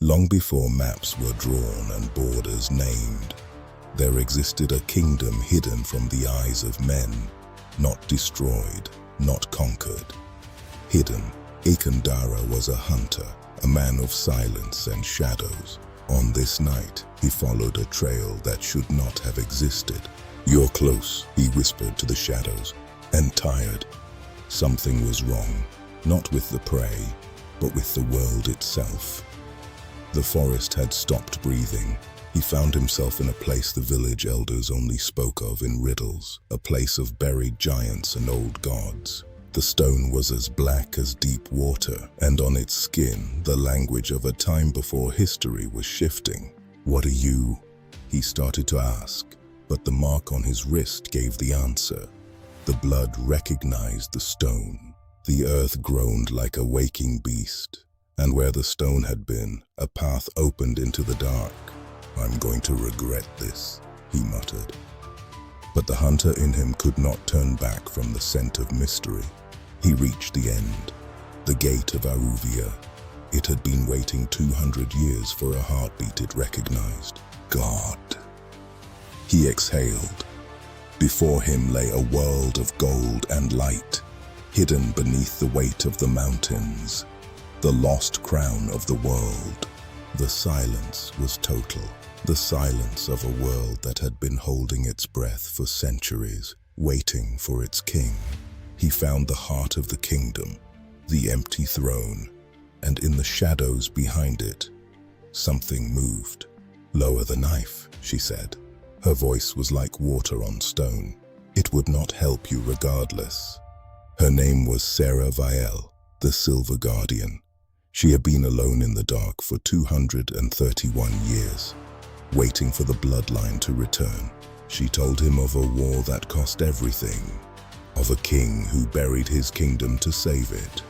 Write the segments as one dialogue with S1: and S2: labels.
S1: Long before maps were drawn and borders named, there existed a kingdom hidden from the eyes of men, not destroyed, not conquered. Hidden, Ikandara was a hunter, a man of silence and shadows. On this night, he followed a trail that should not have existed. "You're close," he whispered to the shadows, and tired. Something was wrong, not with the prey, but with the world itself. The forest had stopped breathing. He found himself in a place the village elders only spoke of in riddles, a place of buried giants and old gods. The stone was as black as deep water, and on its skin, the language of a time before history was shifting. "What are you?" he started to ask, but the mark on his wrist gave the answer. The blood recognized the stone. The earth groaned like a waking beast, and where the stone had been, a path opened into the dark. "I'm going to regret this," he muttered. But the hunter in him could not turn back from the scent of mystery. He reached the end, the gate of Aruvia. It had been waiting 200 years for a heartbeat it recognized. God. He exhaled. Before him lay a world of gold and light, hidden beneath the weight of the mountains, the lost crown of the world. The silence was total, the silence of a world that had been holding its breath for centuries, waiting for its king. He found the heart of the kingdom, the empty throne, and in the shadows behind it, something moved. "Lower the knife," she said. Her voice was like water on stone. It would not help you regardless. Her name was Sarah Vielle, the Silver Guardian. She had been alone in the dark for 231 years, waiting for the bloodline to return. She told him of a war that cost everything, of a king who buried his kingdom to save it,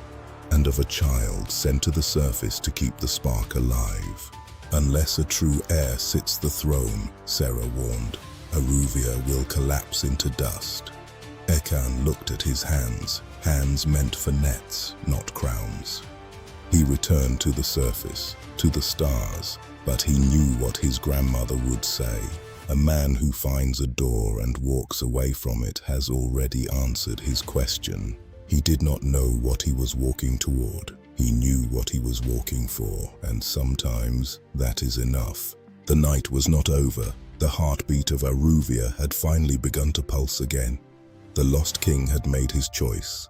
S1: and of a child sent to the surface to keep the spark alive. "Unless a true heir sits the throne," Sarah warned, "Aruvia will collapse into dust." Ekan looked at his hands, hands meant for nets, not crowns. He returned to the surface, to the stars, but he knew what his grandmother would say. A man who finds a door and walks away from it has already answered his question. He did not know what he was walking toward. He knew what he was walking for, and sometimes that is enough. The night was not over. The heartbeat of Aruvia had finally begun to pulse again. The lost king had made his choice.